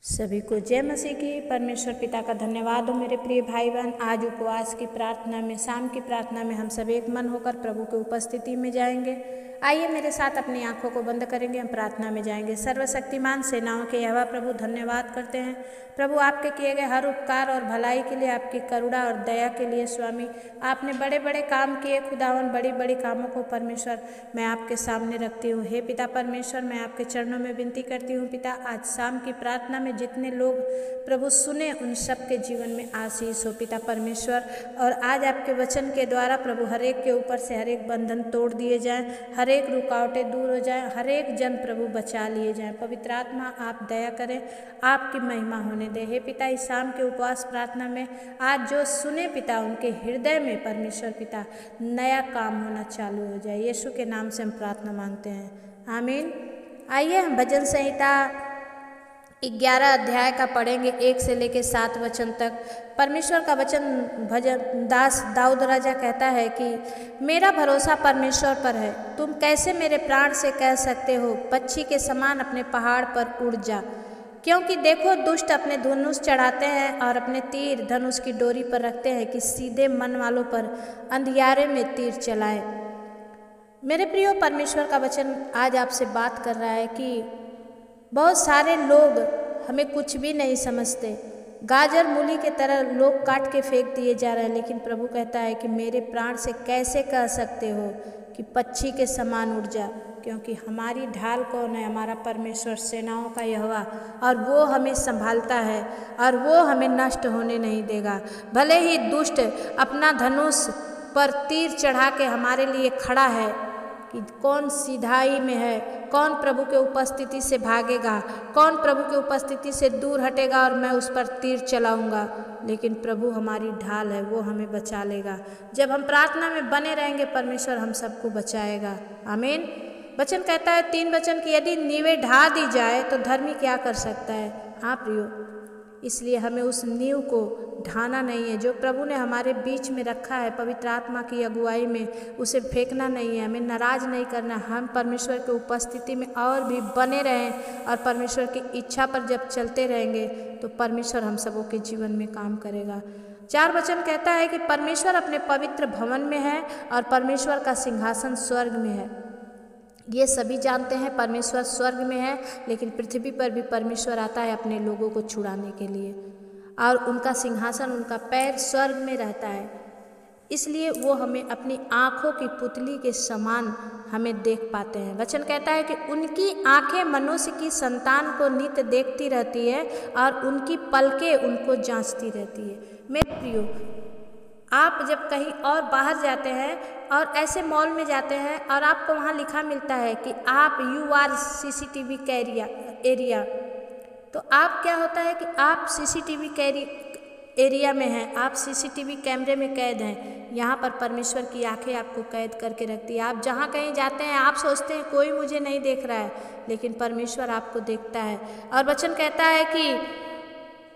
सभी को जय मसीह की। परमेश्वर पिता का धन्यवाद हो मेरे प्रिय भाई बहन। आज उपवास की प्रार्थना में, शाम की प्रार्थना में हम सब एक मन होकर प्रभु की उपस्थिति में जाएंगे। आइए मेरे साथ अपनी आंखों को बंद करेंगे, हम प्रार्थना में जाएंगे। सर्वशक्तिमान सेनाओं के यहोवा प्रभु धन्यवाद करते हैं प्रभु आपके किए गए हर उपकार और भलाई के लिए, आपकी करुणा और दया के लिए। स्वामी, आपने बड़े बड़े काम किए खुदावन, बड़ी बड़ी कामों को परमेश्वर मैं आपके सामने रखती हूँ। हे पिता परमेश्वर, मैं आपके चरणों में विनती करती हूँ पिता, आज शाम की प्रार्थना में जितने लोग प्रभु सुने उन सब के जीवन में आशीष हो पिता परमेश्वर। और आज आपके वचन के द्वारा प्रभु हर एक के ऊपर से हर एक बंधन तोड़ दिए जाएं, हर एक रुकावटें दूर हो जाएं, हर एक जन प्रभु बचा लिए जाएं। पवित्र आत्मा आप दया करें, आपकी महिमा होने दे। हे पिता, इस शाम के उपवास प्रार्थना में आज जो सुने पिता, उनके हृदय में परमेश्वर पिता नया काम होना चालू हो जाए। यीशु के नाम से हम प्रार्थना मांगते हैं, आमीन। आइए हम भजन संहिता 11 अध्याय का पढ़ेंगे, 1 से लेकर 7 वचन तक। परमेश्वर का वचन भजन दास दाऊद राजा कहता है कि मेरा भरोसा परमेश्वर पर है। तुम कैसे मेरे प्राण से कह सकते हो, पक्षी के समान अपने पहाड़ पर उड़ जा। क्योंकि देखो, दुष्ट अपने धनुष चढ़ाते हैं और अपने तीर धनुष की डोरी पर रखते हैं कि सीधे मन वालों पर अंधियारे में तीर चलाएं। मेरे प्रियो, परमेश्वर का वचन आज आपसे बात कर रहा है कि बहुत सारे लोग हमें कुछ भी नहीं समझते, गाजर मूली के तरह लोग काट के फेंक दिए जा रहे हैं। लेकिन प्रभु कहता है कि मेरे प्राण से कैसे कह सकते हो कि पक्षी के समान उड़ जा। क्योंकि हमारी ढाल कौन है? हमारा परमेश्वर, सेनाओं का यहोवा, और वो हमें संभालता है और वो हमें नष्ट होने नहीं देगा। भले ही दुष्ट अपना धनुष पर तीर चढ़ा के हमारे लिए खड़ा है कि कौन सीधाई में है, कौन प्रभु के उपस्थिति से भागेगा, कौन प्रभु के उपस्थिति से दूर हटेगा और मैं उस पर तीर चलाऊंगा। लेकिन प्रभु हमारी ढाल है, वो हमें बचा लेगा। जब हम प्रार्थना में बने रहेंगे, परमेश्वर हम सबको बचाएगा, आमीन। वचन कहता है 3 वचन की यदि नींवें ढा दी जाए तो धर्मी क्या कर सकता है? हाँ प्रियो, इसलिए हमें उस नींव को ढाना नहीं है जो प्रभु ने हमारे बीच में रखा है पवित्र आत्मा की अगुवाई में, उसे फेंकना नहीं है, हमें नाराज नहीं करना। हम परमेश्वर की उपस्थिति में और भी बने रहें और परमेश्वर की इच्छा पर जब चलते रहेंगे तो परमेश्वर हम सबों के जीवन में काम करेगा। 4 वचन कहता है कि परमेश्वर अपने पवित्र भवन में है और परमेश्वर का सिंहासन स्वर्ग में है। ये सभी जानते हैं परमेश्वर स्वर्ग में है, लेकिन पृथ्वी पर भी परमेश्वर आता है अपने लोगों को छुड़ाने के लिए, और उनका सिंहासन, उनका पैर स्वर्ग में रहता है। इसलिए वो हमें अपनी आँखों की पुतली के समान हमें देख पाते हैं। वचन कहता है कि उनकी आँखें मनुष्य की संतान को नित्य देखती रहती है और उनकी पलकें उनको जांचती रहती है। मेरे प्रियो, आप जब कहीं और बाहर जाते हैं और ऐसे मॉल में जाते हैं और आपको वहाँ लिखा मिलता है कि आप यू आर CCTV एरिया, तो आप क्या होता है कि आप CCTV एरिया में हैं, आप CCTV कैमरे में कैद हैं। यहाँ पर परमेश्वर की आंखें आपको कैद करके रखती है। आप जहाँ कहीं जाते हैं आप सोचते हैं कोई मुझे नहीं देख रहा है, लेकिन परमेश्वर आपको देखता है। और वचन कहता है कि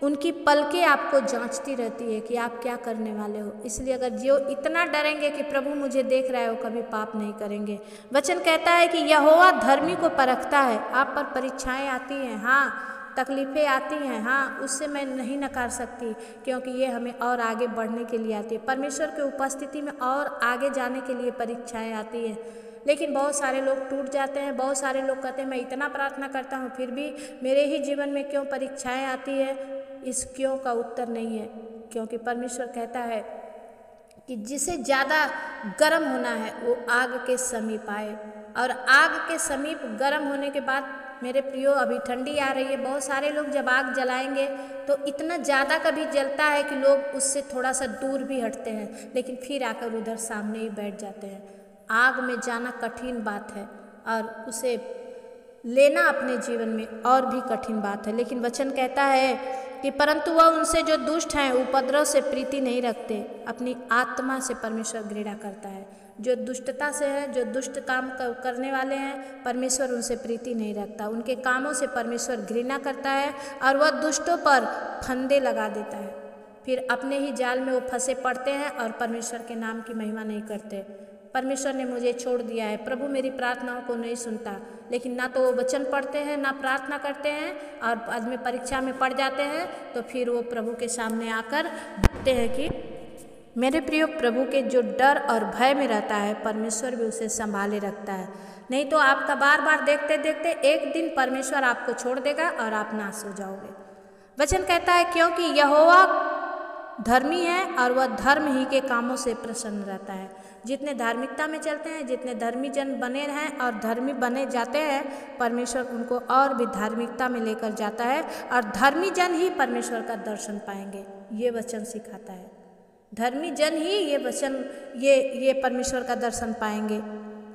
उनकी पलकें आपको जांचती रहती है कि आप क्या करने वाले हो। इसलिए अगर जो इतना डरेंगे कि प्रभु मुझे देख रहा है, वो कभी पाप नहीं करेंगे। वचन कहता है कि यहोवा धर्मी को परखता है। आप पर परीक्षाएं आती हैं, हाँ, तकलीफ़ें आती हैं, हाँ, उससे मैं नहीं नकार सकती, क्योंकि ये हमें और आगे बढ़ने के लिए आती है। परमेश्वर की उपस्थिति में और आगे जाने के लिए परीक्षाएं आती हैं। लेकिन बहुत सारे लोग टूट जाते हैं। बहुत सारे लोग कहते हैं मैं इतना प्रार्थना करता हूँ फिर भी मेरे ही जीवन में क्यों परीक्षाएं आती है? इस क्यों का उत्तर नहीं है, क्योंकि परमेश्वर कहता है कि जिसे ज़्यादा गर्म होना है वो आग के समीप आए। और आग के समीप गर्म होने के बाद मेरे प्रियो, अभी ठंडी आ रही है, बहुत सारे लोग जब आग जलाएंगे तो इतना ज़्यादा कभी जलता है कि लोग उससे थोड़ा सा दूर भी हटते हैं, लेकिन फिर आकर उधर सामने ही बैठ जाते हैं। आग में जाना कठिन बात है और उसे लेना अपने जीवन में और भी कठिन बात है। लेकिन वचन कहता है कि परंतु वह उनसे जो दुष्ट हैं उपद्रव से प्रीति नहीं रखते, अपनी आत्मा से परमेश्वर घृणा करता है। जो दुष्टता से है, जो दुष्ट काम करने वाले हैं, परमेश्वर उनसे प्रीति नहीं रखता। उनके कामों से परमेश्वर घृणा करता है और वह दुष्टों पर फंदे लगा देता है। फिर अपने ही जाल में वो फंसे पड़ते हैं और परमेश्वर के नाम की महिमा नहीं करते। परमेश्वर ने मुझे छोड़ दिया है, प्रभु मेरी प्रार्थनाओं को नहीं सुनता। लेकिन ना तो वो वचन पढ़ते हैं, ना प्रार्थना करते हैं, और बाद में परीक्षा में पड़ जाते हैं तो फिर वो प्रभु के सामने आकर बोलते हैं कि मेरे प्रिय, प्रभु के जो डर और भय में रहता है परमेश्वर भी उसे संभाले रखता है। नहीं तो आपका बार बार देखते देखते एक दिन परमेश्वर आपको छोड़ देगा और आप नाश हो जाओगे। वचन कहता है क्योंकि यहोवा धर्मी है और वह धर्म ही के कामों से प्रसन्न रहता है। जितने धार्मिकता में चलते हैं, जितने धर्मी जन बने हैं और धर्मी बने जाते हैं, परमेश्वर उनको और भी धार्मिकता में लेकर जाता है और धर्मी जन ही परमेश्वर का दर्शन पाएंगे। ये वचन सिखाता है, धर्मी जन ही ये परमेश्वर का दर्शन पाएंगे,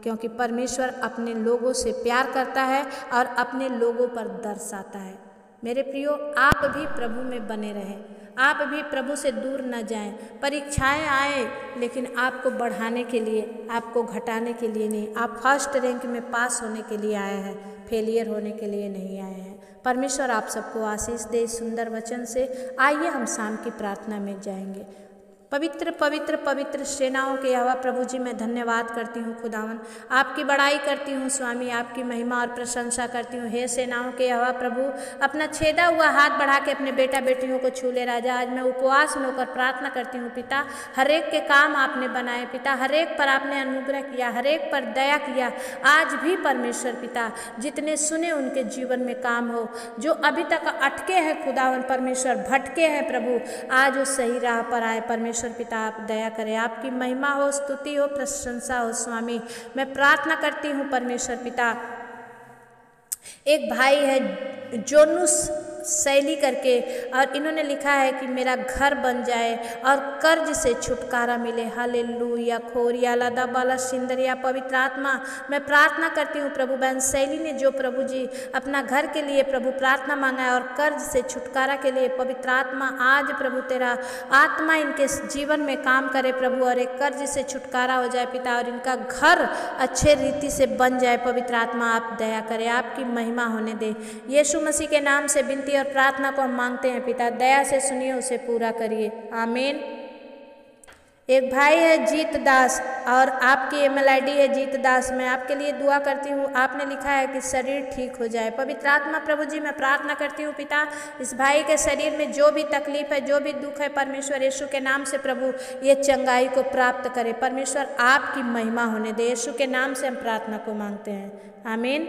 क्योंकि परमेश्वर अपने लोगों से प्यार करता है और अपने लोगों पर दर्शाता है। मेरे प्रियो, आप भी प्रभु में बने रहें, आप भी प्रभु से दूर न जाएं। परीक्षाएं आए लेकिन आपको बढ़ाने के लिए, आपको घटाने के लिए नहीं। आप फर्स्ट रैंक में पास होने के लिए आए हैं, फेलियर होने के लिए नहीं आए हैं। परमेश्वर आप सबको आशीष दे इस सुंदर वचन से। आइए हम शाम की प्रार्थना में जाएंगे। पवित्र पवित्र पवित्र सेनाओं के यहोवा प्रभु जी, मैं धन्यवाद करती हूँ खुदावन, आपकी बड़ाई करती हूँ स्वामी, आपकी महिमा और प्रशंसा करती हूँ। हे सेनाओं के यहोवा प्रभु, अपना छेदा हुआ हाथ बढ़ा के अपने बेटा बेटियों को छू ले राजा। आज मैं उपवास में होकर प्रार्थना करती हूँ पिता, हर एक के काम आपने बनाए पिता, हर एक पर आपने अनुग्रह किया, हर एक पर दया किया। आज भी परमेश्वर पिता, जितने सुने उनके जीवन में काम हो, जो अभी तक अटके हैं खुदावन परमेश्वर, भटके हैं प्रभु, आज वो सही राह पर आए परमेश्वर पिता। आप दया करें, आपकी महिमा हो, स्तुति हो, प्रशंसा हो स्वामी। मैं प्रार्थना करती हूँ परमेश्वर पिता। एक भाई है जोनुस शैली करके, और इन्होंने लिखा है कि मेरा घर बन जाए और कर्ज से छुटकारा मिले। हालेलुया। खोरिया लादा बाला सिंदरिया। पवित्र आत्मा, मैं प्रार्थना करती हूँ प्रभु, बहन शैली ने जो प्रभु जी अपना घर के लिए प्रभु प्रार्थना मांगा है और कर्ज से छुटकारा के लिए, पवित्र आत्मा आज प्रभु तेरा आत्मा इनके जीवन में काम करे प्रभु, और एक कर्ज से छुटकारा हो जाए पिता, और इनका घर अच्छे रीति से बन जाए। पवित्र आत्मा आप दया करें, आपकी महिमा होने दे। यीशु मसीह के नाम से विनती और प्रार्थना को हम मांगते हैं पिता, दया से सुनिए, उसे पूरा करिए, आमीन। एक भाई है जीत दास, और आपकी ईमेल आईडी है जीत दास। मैं आपके लिए दुआ करती हूँ। आपने लिखा है कि शरीर ठीक हो जाए। पवित्र आत्मा प्रभु जी, मैं प्रार्थना करती हूँ पिता, इस भाई के शरीर में जो भी तकलीफ है, जो भी दुख है, परमेश्वर यीशु के नाम से प्रभु ये चंगाई को प्राप्त करे। परमेश्वर आपकी महिमा होने दे। यीशु के नाम से हम प्रार्थना को मांगते हैं, आमीन।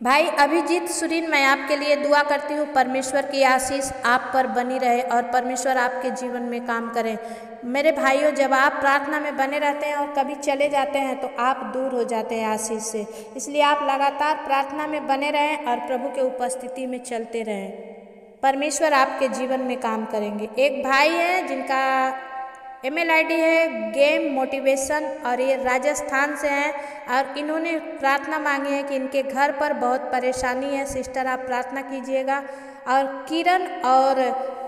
भाई अभिजीत सुरीन, मैं आपके लिए दुआ करती हूँ, परमेश्वर की आशीष आप पर बनी रहे और परमेश्वर आपके जीवन में काम करे। मेरे भाइयों, जब आप प्रार्थना में बने रहते हैं और कभी चले जाते हैं तो आप दूर हो जाते हैं आशीष से, इसलिए आप लगातार प्रार्थना में बने रहें और प्रभु के उपस्थिति में चलते रहें। परमेश्वर आपके जीवन में काम करेंगे। एक भाई है जिनका ईमेल आईडी है गेम मोटिवेशन, और ये राजस्थान से हैं, और इन्होंने प्रार्थना मांगी है कि इनके घर पर बहुत परेशानी है। सिस्टर आप प्रार्थना कीजिएगा। और किरण और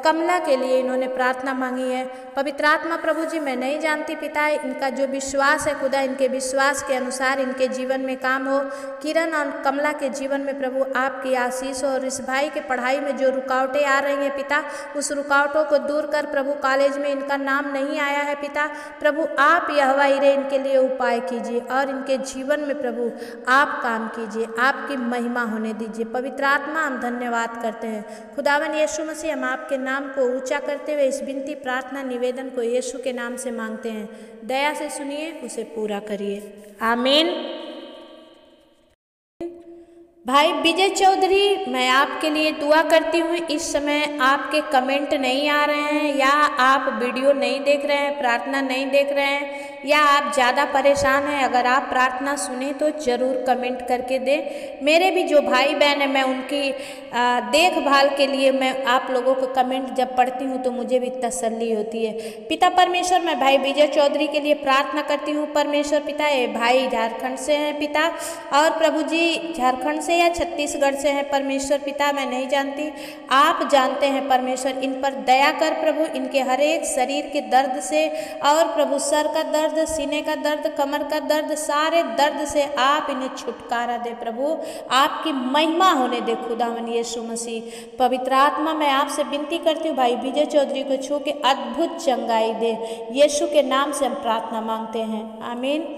कमला के लिए इन्होंने प्रार्थना मांगी है। पवित्र आत्मा प्रभु जी, मैं नहीं जानती पिता, इनका जो विश्वास है खुदा, इनके विश्वास के अनुसार इनके जीवन में काम हो। किरण और कमला के जीवन में प्रभु आपकी आशीष हो, और इस भाई के पढ़ाई में जो रुकावटें आ रही हैं पिता, उस रुकावटों को दूर कर प्रभु। कॉलेज में इनका नाम नहीं आया है पिता, प्रभु आप यहोवा यिरे इनके लिए उपाय कीजिए और इनके जीवन में प्रभु आप काम कीजिए, आपकी महिमा होने दीजिए। पवित्र आत्मा, हम धन्यवाद करते हैं खुदावन यीशु मसीह। हम आपके नाम को ऊंचा करते हुए इस विनती प्रार्थना निवेदन को यीशु के नाम से मांगते हैं। दया से सुनिए, उसे पूरा करिए, आमीन। भाई विजय चौधरी, मैं आपके लिए दुआ करती हूँ। इस समय आपके कमेंट नहीं आ रहे हैं, या आप वीडियो नहीं देख रहे हैं, प्रार्थना नहीं देख रहे हैं, या आप ज़्यादा परेशान हैं। अगर आप प्रार्थना सुने तो ज़रूर कमेंट करके दें। मेरे भी जो भाई बहन हैं, मैं उनकी देखभाल के लिए मैं आप लोगों को कमेंट जब पढ़ती हूँ तो मुझे भी तसल्ली होती है। पिता परमेश्वर, मैं भाई विजय चौधरी के लिए प्रार्थना करती हूँ परमेश्वर पिता। ये भाई झारखंड से हैं पिता, और प्रभु जी झारखंड से या छत्तीसगढ़ से हैं परमेश्वर पिता, मैं नहीं जानती, आप जानते हैं परमेश्वर। इन पर दया कर प्रभु, इनके हर एक शरीर के दर्द से, और प्रभु सर का दर्द दर्द, सीने का दर्द, कमर का दर्द, सारे दर्द से आप इन्हें छुटकारा दे प्रभु, आपकी महिमा होने दे खुदावन यीशु मसीह। पवित्र आत्मा मैं आपसे विनती करती हूँ भाई विजय चौधरी को छू के अद्भुत चंगाई दे, यीशु के नाम से हम प्रार्थना मांगते हैं, आमीन।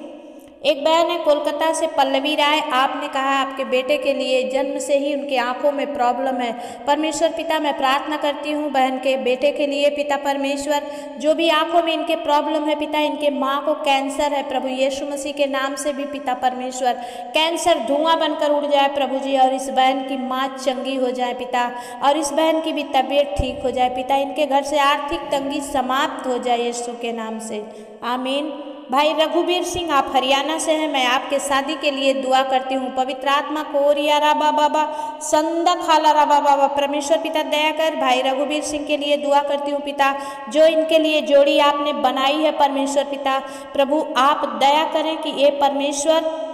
एक बहन है कोलकाता से, पल्लवी राय, आपने कहा आपके बेटे के लिए जन्म से ही उनकी आंखों में प्रॉब्लम है। परमेश्वर पिता मैं प्रार्थना करती हूँ बहन के बेटे के लिए, पिता परमेश्वर जो भी आंखों में इनके प्रॉब्लम है पिता, इनके माँ को कैंसर है प्रभु यीशु मसीह के नाम से भी पिता परमेश्वर कैंसर धुआं बनकर उड़ जाए प्रभु जी, और इस बहन की माँ चंगी हो जाए पिता, और इस बहन की भी तबीयत ठीक हो जाए पिता, इनके घर से आर्थिक तंगी समाप्त हो जाए यीशु के नाम से, आमीन। भाई रघुवीर सिंह आप हरियाणा से हैं, मैं आपके शादी के लिए दुआ करती हूँ। पवित्र आत्मा कोरिया राबा बाबा संदा खाला राबा बाबा, परमेश्वर पिता दया कर भाई रघुवीर सिंह के लिए दुआ करती हूँ पिता, जो इनके लिए जोड़ी आपने बनाई है परमेश्वर पिता, प्रभु आप दया करें कि ये परमेश्वर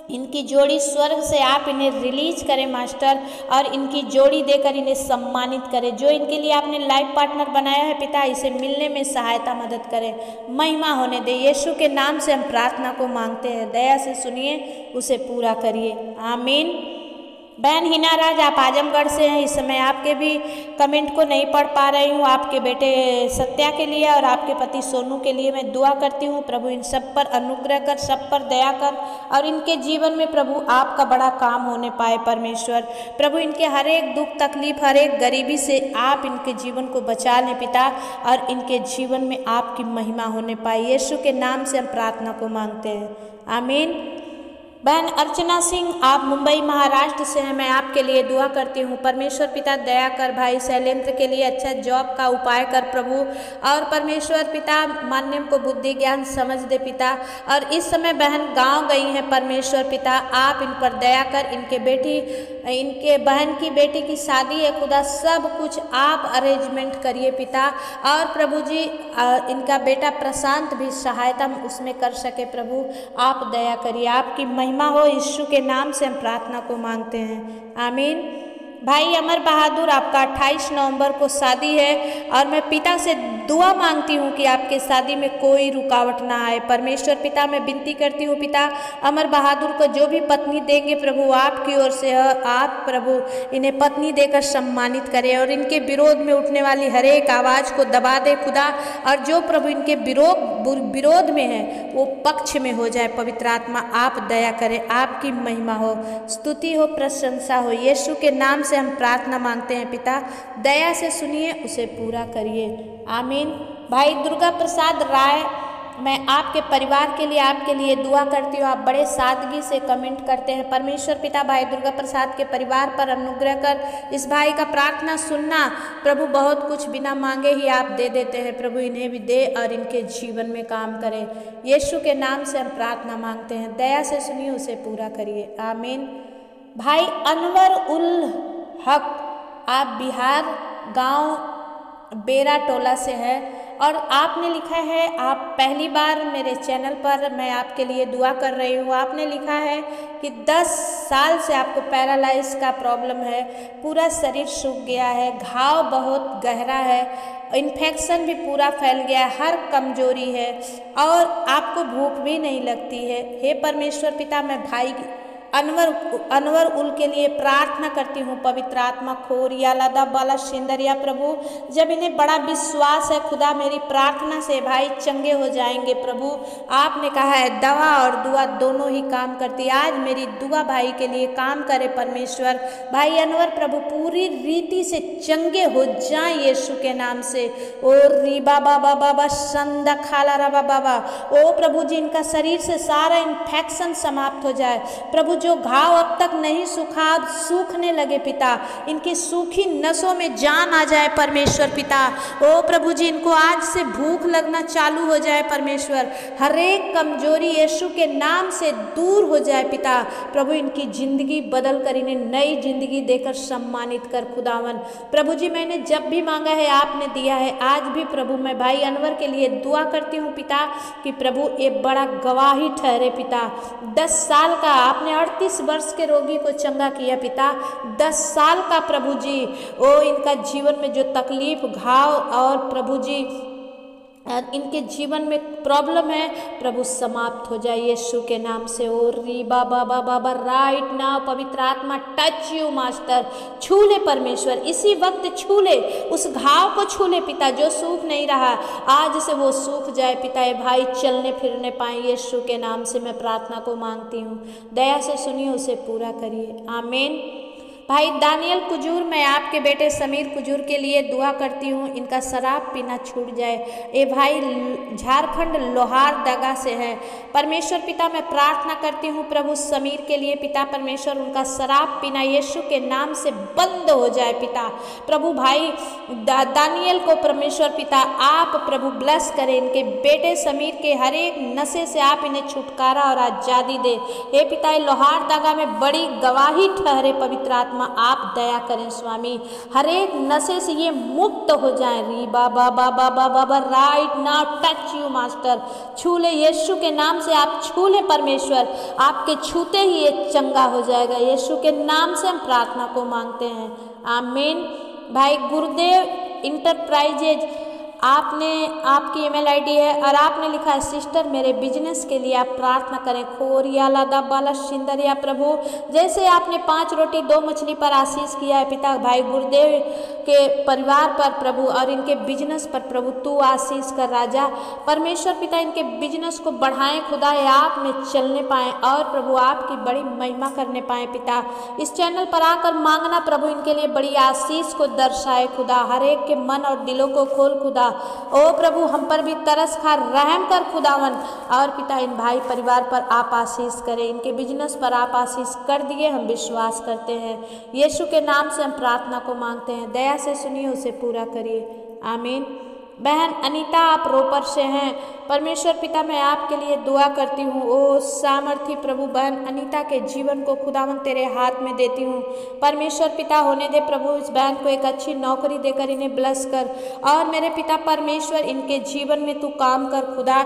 इनकी जोड़ी स्वर्ग से आप इन्हें रिलीज करें मास्टर, और इनकी जोड़ी देकर इन्हें सम्मानित करें। जो इनके लिए आपने लाइफ पार्टनर बनाया है पिता, इसे मिलने में सहायता मदद करें, महिमा होने दे। यीशु के नाम से हम प्रार्थना को मांगते हैं, दया से सुनिए, उसे पूरा करिए, आमीन। बहन हिना राज आप आजमगढ़ से हैं, इस समय आपके भी कमेंट को नहीं पढ़ पा रही हूँ। आपके बेटे सत्या के लिए और आपके पति सोनू के लिए मैं दुआ करती हूँ, प्रभु इन सब पर अनुग्रह कर, सब पर दया कर, और इनके जीवन में प्रभु आपका बड़ा काम होने पाए परमेश्वर। प्रभु इनके हर एक दुख तकलीफ, हर एक गरीबी से आप इनके जीवन को बचा लें पिता, और इनके जीवन में आपकी महिमा होने पाए। यीशु के नाम से हम प्रार्थना को मांगते हैं, आमीन। बहन अर्चना सिंह आप मुंबई महाराष्ट्र से हैं, मैं आपके लिए दुआ करती हूँ। परमेश्वर पिता दया कर भाई शैलेंद्र के लिए अच्छा जॉब का उपाय कर प्रभु, और परमेश्वर पिता मान्यम को बुद्धि ज्ञान समझ दे पिता। और इस समय बहन गांव गई हैं परमेश्वर पिता, आप इन पर दया कर, इनके बहन की बेटी की शादी है खुदा, सब कुछ आप अरेंजमेंट करिए पिता, और प्रभु जी इनका बेटा प्रशांत भी सहायता उसमें कर सके प्रभु, आप दया करिए, आपकी महिमा हो। यीशु के नाम से हम प्रार्थना को मांगते हैं, आमीन। भाई अमर बहादुर आपका 28 नवंबर को शादी है, और मैं पिता से दुआ मांगती हूँ कि आपके शादी में कोई रुकावट ना आए। परमेश्वर पिता मैं विनती करती हूँ पिता, अमर बहादुर को जो भी पत्नी देंगे प्रभु आपकी ओर से, आप प्रभु इन्हें पत्नी देकर सम्मानित करें, और इनके विरोध में उठने वाली हर एक आवाज़ को दबा दे खुदा, और जो प्रभु इनके विरोध में है वो पक्ष में हो जाए। पवित्र आत्मा आप दया करें, आपकी महिमा हो, स्तुति हो, प्रशंसा हो। यीशु के नाम से हम प्रार्थना मांगते हैं पिता, दया से सुनिए, उसे पूरा करिए, आमीन। भाई दुर्गा प्रसाद राय मैं आपके परिवार के लिए, आपके लिए दुआ करती हूँ। आप बड़े सादगी से कमेंट करते हैं। परमेश्वर पिता भाई दुर्गा प्रसाद के परिवार पर अनुग्रह कर, इस भाई का प्रार्थना सुनना प्रभु, बहुत कुछ बिना मांगे ही आप दे देते हैं प्रभु, इन्हें भी दे और इनके जीवन में काम करें। यीशु के नाम से हम प्रार्थना मांगते हैं, दया से सुनिए, उसे पूरा करिए, आमीन। भाई अनवर उल हक आप बिहार गांव बेरा टोला से है, और आपने लिखा है, आप पहली बार मेरे चैनल पर मैं आपके लिए दुआ कर रही हूँ। आपने लिखा है कि 10 साल से आपको पैरालाइज का प्रॉब्लम है, पूरा शरीर सूख गया है, घाव बहुत गहरा है, इन्फेक्शन भी पूरा फैल गया है, हर कमजोरी है, और आपको भूख भी नहीं लगती है। हे परमेश्वर पिता मैं भाई अनवर उल के लिए प्रार्थना करती हूँ। पवित्र आत्मा खोरिया लादा बाला सिंदरिया प्रभु, जब इन्हें बड़ा विश्वास है खुदा, मेरी प्रार्थना से भाई चंगे हो जाएंगे प्रभु। आपने कहा है दवा और दुआ दोनों ही काम करती है, आज मेरी दुआ भाई के लिए काम करे परमेश्वर। भाई अनवर प्रभु पूरी रीति से चंगे हो जाए यीशु के नाम से। ओ री बाबा बाबा संदा खाला रबा बाबा, ओ प्रभु जी इनका शरीर से सारा इन्फेक्शन समाप्त हो जाए प्रभु, जो घाव अब तक नहीं सूखा अब सूखने लगे पिता, इनकी सूखी नसों में जान आ जाए परमेश्वर पिता। ओ प्रभु जी इनको आज से भूख लगना चालू हो जाए परमेश्वर, हर एक कमजोरी यीशु के नाम से दूर हो जाए पिता। प्रभु इनकी जिंदगी बदल कर इन्हें नई जिंदगी देकर सम्मानित कर खुदावन। प्रभु जी मैंने जब भी मांगा है आपने दिया है, आज भी प्रभु मैं भाई अनवर के लिए दुआ करती हूँ पिता कि प्रभु ये बड़ा गवाही ठहरे पिता। 10 साल का आपने 38 वर्ष के रोगी को चंगा किया पिता, 10 साल का प्रभु जी ओ इनका जीवन में जो तकलीफ घाव और प्रभु जी इनके जीवन में प्रॉब्लम है प्रभु समाप्त हो जाए यीशु के नाम से। और री बाबा बाबा बा राइट नाउ पवित्र आत्मा टच यू मास्टर, छू ले परमेश्वर, इसी वक्त छू ले, उस घाव को छू ले पिता जो सूख नहीं रहा, आज से वो सूख जाए पिता। ये भाई चलने फिरने पाए यीशु के नाम से मैं प्रार्थना को मांगती हूँ, दया से सुनिए, उसे पूरा करिए, आमीन। भाई दानियल कुजूर, मैं आपके बेटे समीर कुजूर के लिए दुआ करती हूँ, इनका शराब पीना छूट जाए। ये भाई झारखंड लोहारदगा से है। परमेश्वर पिता मैं प्रार्थना करती हूँ प्रभु समीर के लिए पिता परमेश्वर, उनका शराब पीना यीशु के नाम से बंद हो जाए पिता। प्रभु भाई दानियल को परमेश्वर पिता आप प्रभु ब्लेस करें, इनके बेटे समीर के हर एक नशे से आप इन्हें छुटकारा और आज़ादी दे। हे पिता लोहारदगा में बड़ी गवाही ठहरे पवित्र आत्मा, आप दया करें स्वामी, हर एक नशे से ये मुक्त हो जाएं। री बाबा बाबा बाबा right now touch you master, छू ले यीशु के नाम से, आप छू ले परमेश्वर, आपके छूते ही ये चंगा हो जाएगा। यीशु के नाम से हम प्रार्थना को मांगते हैं, आमीन। भाई गुरुदेव इंटरप्राइजेज, आपकी ईमेल आईडी है और आपने लिखा है सिस्टर मेरे बिजनेस के लिए आप प्रार्थना करें। खोरिया लादा बाला सिंदरिया प्रभु, जैसे आपने 5 रोटी 2 मछली पर आशीष किया है पिता भाई गुरुदेव के परिवार पर प्रभु और इनके बिजनेस पर प्रभु तू आशीष कर राजा परमेश्वर पिता, इनके बिजनेस को बढ़ाएं खुदा, आप में चलने पाएँ और प्रभु आपकी बड़ी महिमा करने पाएँ पिता। इस चैनल पर आकर मांगना प्रभु इनके लिए बड़ी आशीष को दर्शाए खुदा, हर एक के मन और दिलों को खोल खुदा। ओ प्रभु हम पर भी तरस खा रहम कर खुदावन, और पिता इन भाई परिवार पर आप आशीष करें, इनके बिजनेस पर आप आशीष कर दिए, हम विश्वास करते हैं। यीशु के नाम से हम प्रार्थना को मांगते हैं, दया से सुनिए, उसे पूरा करिए, आमीन। बहन अनीता आप रोपर से हैं, परमेश्वर पिता मैं आपके लिए दुआ करती हूँ। ओ सामर्थी प्रभु बहन अनीता के जीवन को खुदावन तेरे हाथ में देती हूँ। परमेश्वर पिता होने दे प्रभु इस बहन को एक अच्छी नौकरी देकर इन्हें ब्लेस कर, और मेरे पिता परमेश्वर इनके जीवन में तू काम कर खुदा।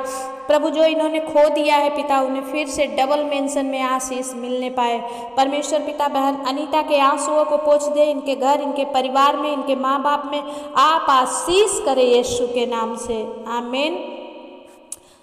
प्रभु जो इन्होंने खो दिया है पिता उन्हें फिर से डबल मेंशन में आशीष मिलने पाए। परमेश्वर पिता बहन अनीता के आंसुओं को पोंछ दे, इनके घर इनके परिवार में इनके माँ बाप में आप आशीष करें यीशु के नाम से, आमीन।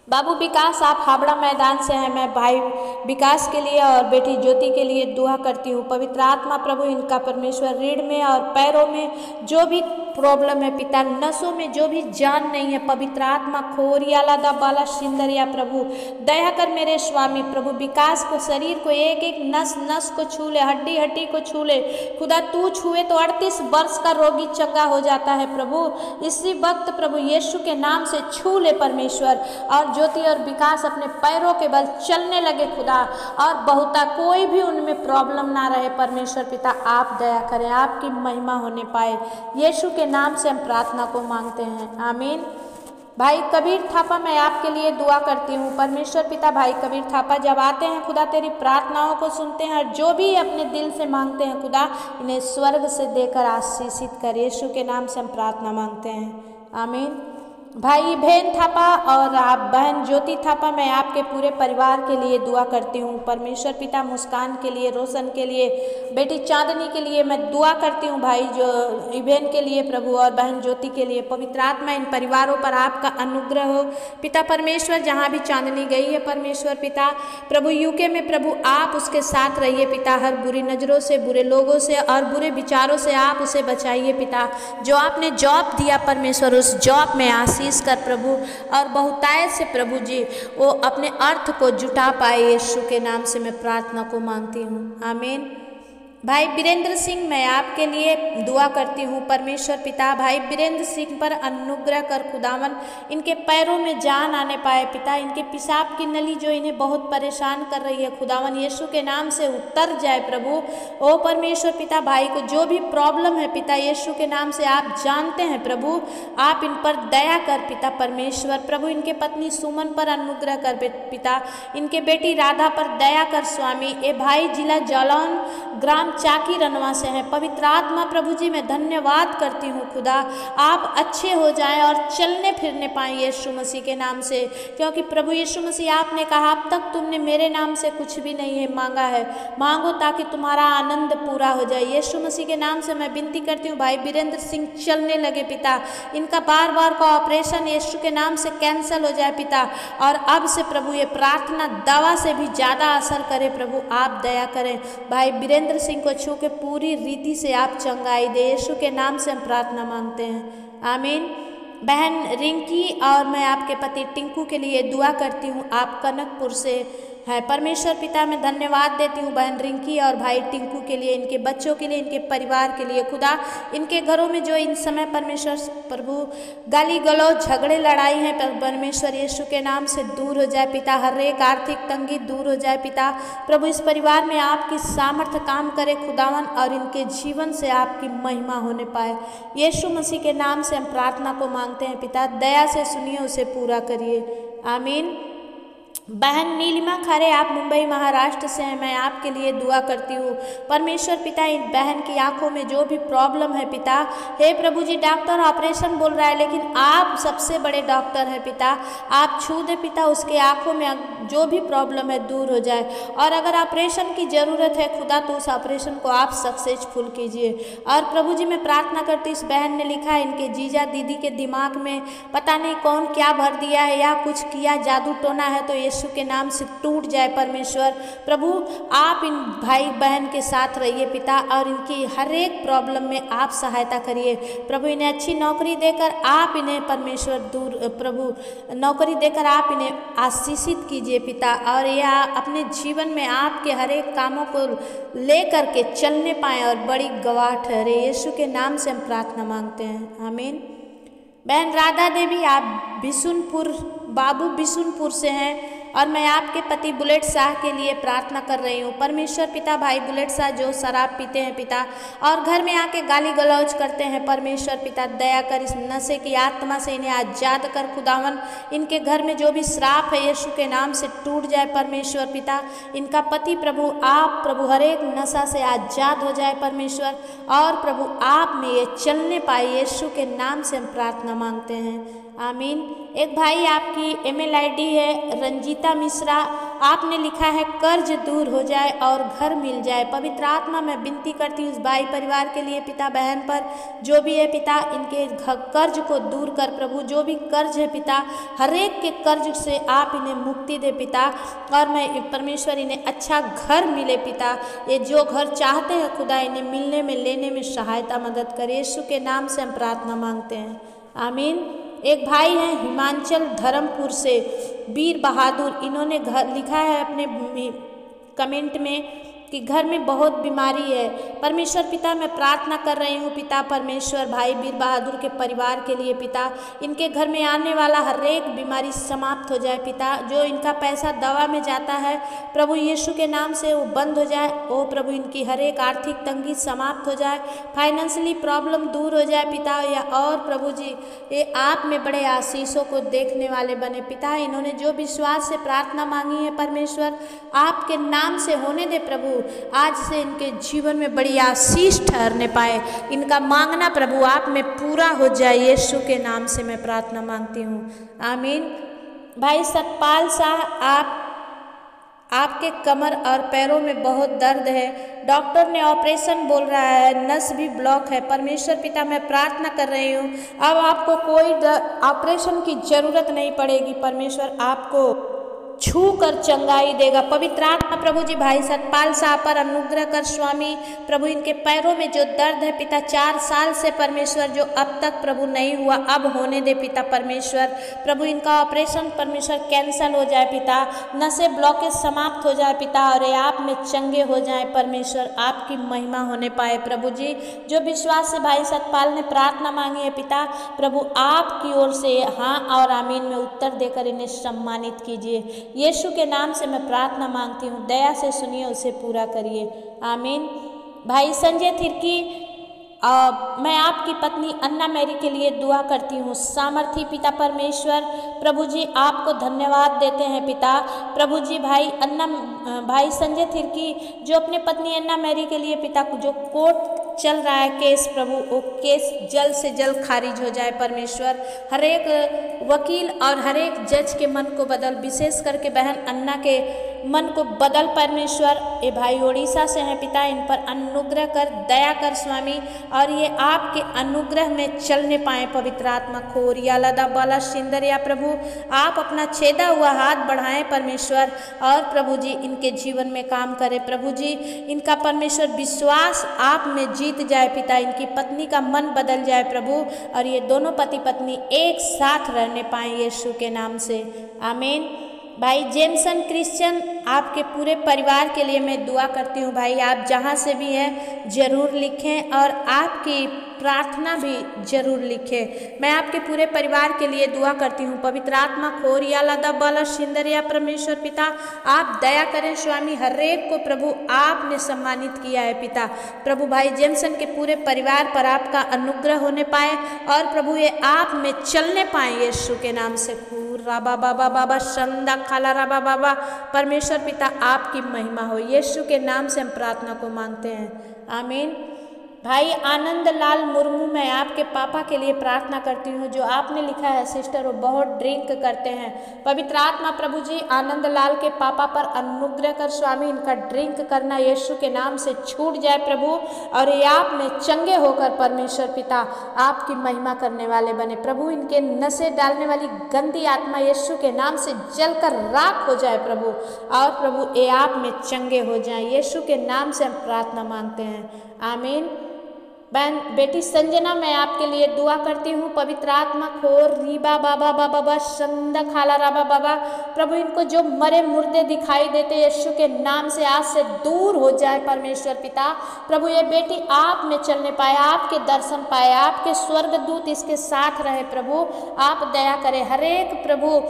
बाबू विकास आप हावड़ा मैदान से हैं, मैं भाई विकास के लिए और बेटी ज्योति के लिए दुआ करती हूँ। पवित्र आत्मा प्रभु इनका परमेश्वर रीढ़ में और पैरों में जो भी प्रॉब्लम है पिता, नसों में जो भी जान नहीं है, पवित्र आत्मा खोरिया लादा बाला सिंदरिया प्रभु दया कर मेरे स्वामी। प्रभु विकास को शरीर को एक एक नस नस को छू ले, हड्डी हड्डी को छू ले खुदा, तू छुए तो 38 वर्ष का रोगी चंगा हो जाता है प्रभु। इसी वक्त प्रभु यीशु के नाम से छू ले परमेश्वर, और ज्योति और विकास अपने पैरों के बल चलने लगे खुदा, और बहुता कोई भी उनमें प्रॉब्लम ना रहे परमेश्वर पिता, आप दया करें, आपकी महिमा होने पाए। यीशु के नाम से हम प्रार्थना को मांगते हैं, आमीन। भाई कबीर थापा मैं आपके लिए दुआ करती हूँ। परमेश्वर पिता भाई कबीर थापा जब आते हैं खुदा तेरी प्रार्थनाओं को सुनते हैं, और जो भी अपने दिल से मांगते हैं खुदा इन्हें स्वर्ग से देकर आशीषित कर। यीशु के नाम से हम प्रार्थना मांगते हैं, आमीन। भाई बहन थापा और आप बहन ज्योति थापा मैं आपके पूरे परिवार के लिए दुआ करती हूँ। परमेश्वर पिता मुस्कान के लिए, रोशन के लिए, बेटी चांदनी के लिए मैं दुआ करती हूँ। भाई जो बहन के लिए प्रभु और बहन ज्योति के लिए पवित्र आत्मा इन परिवारों पर आपका अनुग्रह हो पिता परमेश्वर। जहाँ भी चांदनी गई है परमेश्वर पिता प्रभु यूके में प्रभु आप उसके साथ रहिए पिता, हर बुरी नज़रों से, बुरे लोगों से और बुरे विचारों से आप उसे बचाइए पिता। जो आपने जॉब दिया परमेश्वर उस जॉब में कर प्रभु, और बहुतायत से प्रभु जी वो अपने अर्थ को जुटा पाए। यीशु के नाम से मैं प्रार्थना को मांगती हूँ, आमीन। भाई वीरेंद्र सिंह मैं आपके लिए दुआ करती हूँ। परमेश्वर पिता भाई वीरेंद्र सिंह पर अनुग्रह कर खुदावन, इनके पैरों में जान आने पाए पिता, इनके पेशाब की नली जो इन्हें बहुत परेशान कर रही है खुदावन यीशु के नाम से उतर जाए प्रभु। ओ परमेश्वर पिता भाई को जो भी प्रॉब्लम है पिता यीशु के नाम से आप जानते हैं प्रभु, आप इन पर दया कर पिता परमेश्वर। प्रभु इनके पत्नी सुमन पर अनुग्रह कर पिता, इनके बेटी राधा पर दया कर स्वामी। ए भाई जिला जालौन ग्राम चाकी रनवा से हैं। पवित्र आत्मा प्रभु जी मैं धन्यवाद करती हूँ खुदा, आप अच्छे हो जाएं और चलने फिरने पाएं यीशु मसीह के नाम से, क्योंकि प्रभु यीशु मसीह आपने कहा अब तक तुमने मेरे नाम से कुछ भी नहीं है मांगा है, मांगो ताकि तुम्हारा आनंद पूरा हो जाए। यीशु मसीह के नाम से मैं विनती करती हूँ भाई वीरेंद्र सिंह चलने लगे पिता, इनका बार बार का ऑपरेशन यीशु के नाम से कैंसिल हो जाए पिता, और अब से प्रभु ये प्रार्थना दवा से भी ज़्यादा असर करे। प्रभु आप दया करें, भाई वीरेंद्र सिंह को छू के पूरी रीति से आप चंगाई दे, यीशु के नाम से हम प्रार्थना मांगते हैं, आमीन। बहन रिंकी और मैं आपके पति टिंकू के लिए दुआ करती हूँ, आप कनकपुर से है। परमेश्वर पिता मैं धन्यवाद देती हूँ बहन रिंकी और भाई टिंकू के लिए, इनके बच्चों के लिए, इनके परिवार के लिए। खुदा इनके घरों में जो इन समय परमेश्वर प्रभु गाली गलौज झगड़े लड़ाई हैं, परमेश्वर यीशु के नाम से दूर हो जाए पिता, हर एक आर्थिक तंगी दूर हो जाए पिता। प्रभु इस परिवार में आपकी सामर्थ्य काम करे खुदावन, और इनके जीवन से आपकी महिमा होने पाए। यीशु मसीह के नाम से हम प्रार्थना को मांगते हैं पिता, दया से सुनिए, उसे पूरा करिए, आमीन। बहन नीलिमा खरे आप मुंबई महाराष्ट्र से हैं, मैं आपके लिए दुआ करती हूँ। परमेश्वर पिता इन बहन की आंखों में जो भी प्रॉब्लम है पिता, हे प्रभु जी डॉक्टर ऑपरेशन बोल रहा है, लेकिन आप सबसे बड़े डॉक्टर हैं पिता, आप छू दे पिता, उसके आंखों में जो भी प्रॉब्लम है दूर हो जाए, और अगर ऑपरेशन की ज़रूरत है खुदा तो उस ऑपरेशन को आप सक्सेसफुल कीजिए। और प्रभु जी मैं प्रार्थना करती हूँ, इस बहन ने लिखा है इनके जीजा दीदी के दिमाग में पता नहीं कौन क्या भर दिया है या कुछ किया, जादू टोना है, तो यीशु के नाम से टूट जाए। परमेश्वर प्रभु आप इन भाई बहन के साथ रहिए पिता, और इनकी हर एक प्रॉब्लम में आप सहायता करिए। प्रभु इन्हें अच्छी नौकरी देकर आप इन्हें परमेश्वर दूर प्रभु नौकरी देकर आप इन्हें आशीषित कीजिए पिता, और यह अपने जीवन में आपके हर एक कामों को ले करके चलने पाएँ और बड़ी गवाह ठहरे। यीशु के नाम से हम प्रार्थना मांगते हैं, आमीन। बहन राधा देवी आप बिशुनपुर बाबू बिशुनपुर से हैं, और मैं आपके पति बुलेट शाह के लिए प्रार्थना कर रही हूँ। परमेश्वर पिता भाई बुलेट शाह जो शराब पीते हैं पिता, और घर में आके गाली गलौज करते हैं, परमेश्वर पिता दया कर इस नशे की आत्मा से इन्हें आज़ाद कर खुदावन। इनके घर में जो भी श्राप है यीशु के नाम से टूट जाए परमेश्वर पिता। इनका पति प्रभु आप प्रभु हर एक नशा से आज़ाद हो जाए परमेश्वर, और प्रभु आप में ये चलने पाए, यीशु के नाम से हम प्रार्थना मांगते हैं, आमीन। एक भाई आपकी ईमेल आईडी है रंजीता मिश्रा, आपने लिखा है कर्ज दूर हो जाए और घर मिल जाए। पवित्र आत्मा मैं विनती करती हूँ इस भाई परिवार के लिए पिता, बहन पर जो भी है पिता, इनके कर्ज को दूर कर प्रभु, जो भी कर्ज है पिता, हर एक के कर्ज से आप इन्हें मुक्ति दे पिता, और मैं परमेश्वर इन्हें अच्छा घर मिले पिता। ये जो घर चाहते हैं खुदा इन्हें मिलने में लेने में सहायता मदद करे। यीशु के नाम से हम प्रार्थना मांगते हैं, आमीन। एक भाई हैं हिमाचल धर्मपुर से वीर बहादुर, इन्होंने लिखा है अपने कमेंट में कि घर में बहुत बीमारी है। परमेश्वर पिता मैं प्रार्थना कर रही हूँ पिता परमेश्वर भाई वीर बहादुर के परिवार के लिए पिता, इनके घर में आने वाला हर एक बीमारी समाप्त हो जाए पिता। जो इनका पैसा दवा में जाता है प्रभु यीशु के नाम से वो बंद हो जाए। ओ प्रभु इनकी हर एक आर्थिक तंगी समाप्त हो जाए, फाइनेंशियली प्रॉब्लम दूर हो जाए पिता। या और प्रभु जी ये आप में बड़े आशीषों को देखने वाले बने पिता। इन्होंने जो विश्वास से प्रार्थना मांगी है परमेश्वर आपके नाम से होने दे प्रभु। आज से इनके जीवन में बड़ी आशीष ठहरने पाए, इनका मांगना प्रभु आप में पूरा हो जाए। यीशु के नाम से मैं प्रार्थना मांगती हूँ, आमीन। भाई सतपाल शाह आपके कमर और पैरों में बहुत दर्द है, डॉक्टर ने ऑपरेशन बोल रहा है, नस भी ब्लॉक है। परमेश्वर पिता मैं प्रार्थना कर रही हूँ अब आपको कोई ऑपरेशन की जरूरत नहीं पड़ेगी। परमेश्वर आपको छू कर चंगाई देगा। पवित्र आत्मा प्रभु जी भाई सतपाल शाह पर अनुग्रह कर स्वामी। प्रभु इनके पैरों में जो दर्द है पिता 4 साल से परमेश्वर जो अब तक प्रभु नहीं हुआ अब होने दे पिता परमेश्वर। प्रभु इनका ऑपरेशन परमेश्वर कैंसल हो जाए पिता, नसें ब्लॉकेज समाप्त हो जाए पिता, और ये आप में चंगे हो जाए परमेश्वर, आपकी महिमा होने पाए प्रभु जी। जो विश्वास से भाई सतपाल ने प्रार्थना मांगी है पिता प्रभु आपकी ओर से हाँ और आमीन में उत्तर देकर इन्हें सम्मानित कीजिए। यीशु के नाम से मैं प्रार्थना मांगती हूँ, दया से सुनिए, उसे पूरा करिए, आमीन। भाई संजय थिरकी मैं आपकी पत्नी अन्ना मैरी के लिए दुआ करती हूँ। सामर्थी पिता परमेश्वर, प्रभु जी आपको धन्यवाद देते हैं पिता। प्रभु जी भाई संजय थिर्की जो अपने पत्नी अन्ना मैरी के लिए पिता जो कोर्ट चल रहा है केस, प्रभु वो केस जल्द से जल्द खारिज हो जाए परमेश्वर। हर एक वकील और हर एक जज के मन को बदल, विशेष करके बहन अन्ना के मन को बदल परमेश्वर। ये भाई उड़ीसा से हैं पिता, इन पर अनुग्रह कर, दया कर स्वामी, और ये आपके अनुग्रह में चलने पाए पवित्र आत्मा। खोरिया लदा बाला सिंदरिया प्रभु आप अपना छेदा हुआ हाथ बढ़ाएं परमेश्वर, और प्रभु जी इनके जीवन में काम करें। प्रभु जी इनका परमेश्वर विश्वास आप में जीत जाए पिता, इनकी पत्नी का मन बदल जाए प्रभु, और ये दोनों पति पत्नी एक साथ रहने पाए यीशु के नाम से, आमीन। भाई जेमसन क्रिश्चियन आपके पूरे परिवार के लिए मैं दुआ करती हूँ। भाई आप जहाँ से भी हैं जरूर लिखें और आपकी प्रार्थना भी जरूर लिखें। मैं आपके पूरे परिवार के लिए दुआ करती हूँ। पवित्र आत्मा खोरिया लदा बाला सिंदरिया परमेश्वर पिता आप दया करें स्वामी, हर एक को प्रभु आपने सम्मानित किया है पिता। प्रभु भाई जेमसन के पूरे परिवार पर आपका अनुग्रह होने पाए, और प्रभु ये आप में चलने पाए यीशु के नाम से। राबा बाबा बाबा संदा खाला राबा बाबा परमेश्वर पिता आपकी महिमा हो, यीशु के नाम से हम प्रार्थना को मांगते हैं, आमीन। भाई आनंद लाल मुर्मू मैं आपके पापा के लिए प्रार्थना करती हूँ। जो आपने लिखा है सिस्टर वो बहुत ड्रिंक करते हैं। पवित्र आत्मा प्रभु जी आनंद लाल के पापा पर अनुग्रह कर स्वामी, इनका ड्रिंक करना यीशु के नाम से छूट जाए प्रभु, और ये आप में चंगे होकर परमेश्वर पिता आपकी महिमा करने वाले बने प्रभु। इनके नशे डालने वाली गंदी आत्मा यीशु के नाम से जलकर राख हो जाए प्रभु, और प्रभु ये आप में चंगे हो जाएं, यीशु के नाम से हम प्रार्थना मांगते हैं, आमीन। बहन बेटी संजना मैं आपके लिए दुआ करती हूँ। पवित्र आत्मा खोर रीबा बाबा बाबा बा संदा खाला राबा बाबा प्रभु इनको जो मरे मुर्दे दिखाई देते यीशु के नाम से आज से दूर हो जाए परमेश्वर पिता। प्रभु ये बेटी आप में चलने पाए, आपके दर्शन पाए, आपके स्वर्गदूत इसके साथ रहे प्रभु। आप दया करें, हर एक प्रभु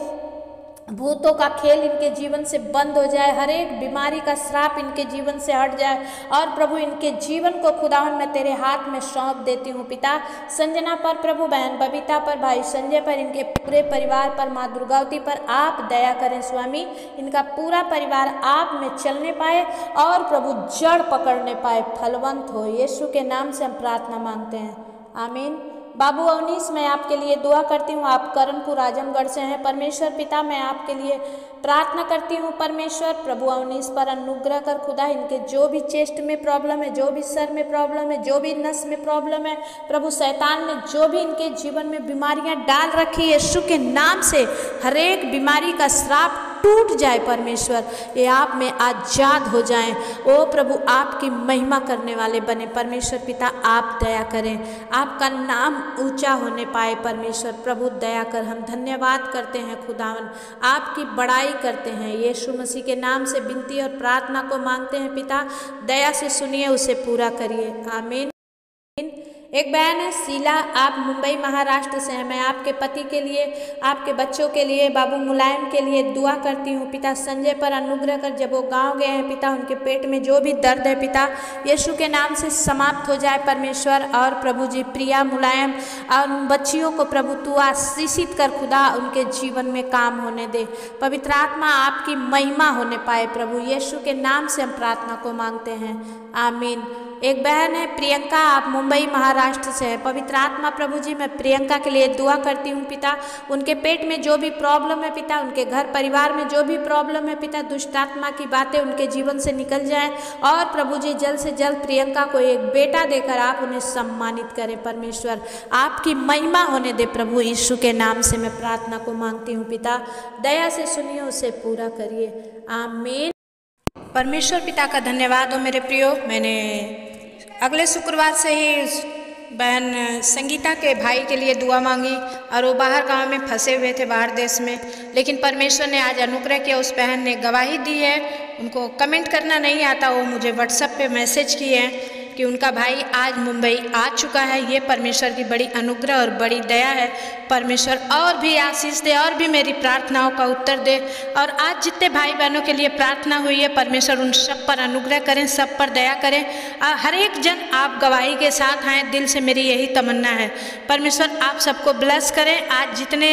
भूतों का खेल इनके जीवन से बंद हो जाए, हर एक बीमारी का श्राप इनके जीवन से हट जाए, और प्रभु इनके जीवन को खुदावन मैं तेरे हाथ में सौंप देती हूँ पिता। संजना पर प्रभु, बहन बबीता पर, भाई संजय पर, इनके पूरे परिवार पर, माँ दुर्गावती पर आप दया करें स्वामी। इनका पूरा परिवार आप में चलने पाए और प्रभु जड़ पकड़ने पाए, फलवंत हो, यीशु के नाम से हम प्रार्थना मांगते हैं, आमीन। बाबू अवनीश मैं आपके लिए दुआ करती हूँ। आप करणपुर आजमगढ़ से हैं। परमेश्वर पिता मैं आपके लिए प्रार्थना करती हूँ परमेश्वर, प्रभु अवनीश पर अनुग्रह कर खुदा। इनके जो भी चेस्ट में प्रॉब्लम है, जो भी सर में प्रॉब्लम है, जो भी नस में प्रॉब्लम है, प्रभु शैतान ने जो भी इनके जीवन में बीमारियाँ डाल रखी है, यीशु के नाम से हर एक बीमारी का श्राप टूट जाए परमेश्वर, ये आप में आजाद हो जाएं। ओ प्रभु आपकी महिमा करने वाले बने परमेश्वर पिता, आप दया करें, आपका नाम ऊंचा होने पाए परमेश्वर। प्रभु दया कर, हम धन्यवाद करते हैं खुदावन, आपकी बड़ाई करते हैं, यीशु मसीह के नाम से विनती और प्रार्थना को मांगते हैं पिता। दया से सुनिए, उसे पूरा करिए, आमीन। एक बहन है शीला, आप मुंबई महाराष्ट्र से हैं। मैं आपके पति के लिए, आपके बच्चों के लिए, बाबू मुलायम के लिए दुआ करती हूँ पिता। संजय पर अनुग्रह कर, जब वो गांव गए हैं पिता, उनके पेट में जो भी दर्द है पिता, यीशु के नाम से समाप्त हो जाए परमेश्वर। और प्रभु जी प्रिया मुलायम और उन बच्चियों को प्रभु तू आशीषित कर खुदा, उनके जीवन में काम होने दे, पवित्र आत्मा आपकी महिमा होने पाए प्रभु, यीशु के नाम से हम प्रार्थना को मांगते हैं, आमीन। एक बहन है प्रियंका, आप मुंबई महाराष्ट्र से है। पवित्र आत्मा प्रभु जी मैं प्रियंका के लिए दुआ करती हूँ पिता। उनके पेट में जो भी प्रॉब्लम है पिता, उनके घर परिवार में जो भी प्रॉब्लम है पिता, दुष्ट आत्मा की बातें उनके जीवन से निकल जाएं, और प्रभु जी जल्द से जल्द प्रियंका को एक बेटा देकर आप उन्हें सम्मानित करें परमेश्वर, आपकी महिमा होने दे प्रभु, यीशु के नाम से मैं प्रार्थना को मांगती हूँ पिता। दया से सुनिए, उसे पूरा करिए, आमीन। परमेश्वर पिता का धन्यवाद हो मेरे प्रियो। मैंने अगले शुक्रवार से ही बहन संगीता के भाई के लिए दुआ मांगी, और वो बाहर गांव में फंसे हुए थे, बाहर देश में, लेकिन परमेश्वर ने आज अनुग्रह किया, उस बहन ने गवाही दी है। उनको कमेंट करना नहीं आता, वो मुझे व्हाट्सएप पे मैसेज किए हैं कि उनका भाई आज मुंबई आ चुका है। ये परमेश्वर की बड़ी अनुग्रह और बड़ी दया है। परमेश्वर और भी आशीष दे और भी मेरी प्रार्थनाओं का उत्तर दे। और आज जितने भाई बहनों के लिए प्रार्थना हुई है, परमेश्वर उन सब पर अनुग्रह करें, सब पर दया करें। हर एक जन आप गवाही के साथ आएँ, दिल से मेरी यही तमन्ना है। परमेश्वर आप सबको ब्लेस करें। आज जितने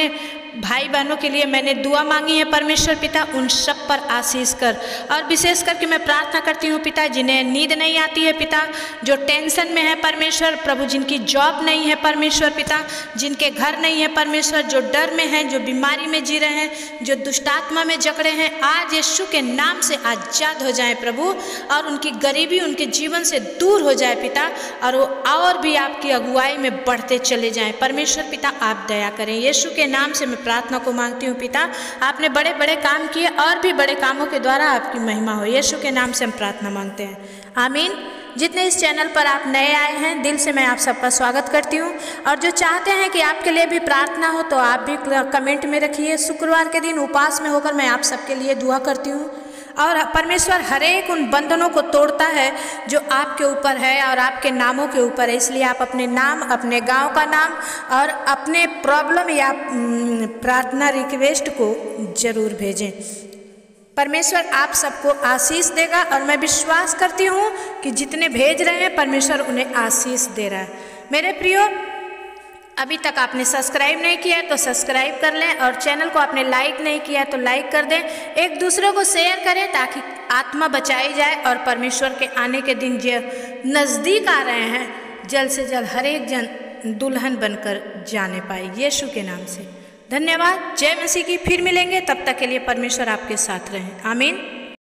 भाई बहनों के लिए मैंने दुआ मांगी है, परमेश्वर पिता उन सब पर आशीष कर। और विशेष करके मैं प्रार्थना करती हूँ पिता, जिन्हें नींद नहीं आती है पिता, जो टेंशन में है परमेश्वर प्रभु, जिनकी जॉब नहीं है परमेश्वर पिता, जिनके घर नहीं है परमेश्वर, जो डर में हैं, जो बीमारी में जी रहे हैं, जो दुष्टात्मा में जकड़े हैं, आज यीशु के नाम से आज़ाद हो जाएं प्रभु। और उनकी गरीबी उनके जीवन से दूर हो जाए पिता, और वो और भी आपकी अगुवाई में बढ़ते चले जाएं। परमेश्वर पिता आप दया करें। यीशु के नाम से प्रार्थना को मांगती हूँ पिता। आपने बड़े बड़े काम किए और भी बड़े कामों के द्वारा आपकी महिमा हो। यीशु के नाम से हम प्रार्थना मांगते हैं, आमीन। जितने इस चैनल पर आप नए आए हैं, दिल से मैं आप सबका स्वागत करती हूँ। और जो चाहते हैं कि आपके लिए भी प्रार्थना हो तो आप भी कमेंट में रखिए। शुक्रवार के दिन उपवास में होकर मैं आप सबके लिए दुआ करती हूँ। और परमेश्वर हर एक उन बंधनों को तोड़ता है जो आपके ऊपर है और आपके नामों के ऊपर है। इसलिए आप अपने नाम, अपने गांव का नाम और अपने प्रॉब्लम या प्रार्थना रिक्वेस्ट को जरूर भेजें। परमेश्वर आप सबको आशीष देगा। और मैं विश्वास करती हूँ कि जितने भेज रहे हैं परमेश्वर उन्हें आशीष दे रहा है। मेरे प्रियो, अभी तक आपने सब्सक्राइब नहीं किया है तो सब्सक्राइब कर लें, और चैनल को आपने लाइक नहीं किया है तो लाइक कर दें। एक दूसरे को शेयर करें ताकि आत्मा बचाई जाए और परमेश्वर के आने के दिन जो नज़दीक आ रहे हैं, जल्द से जल्द हर एक जन दुल्हन बनकर जाने पाए। यीशु के नाम से धन्यवाद। जय मसीह की। फिर मिलेंगे, तब तक के लिए परमेश्वर आपके साथ रहें, आमीन।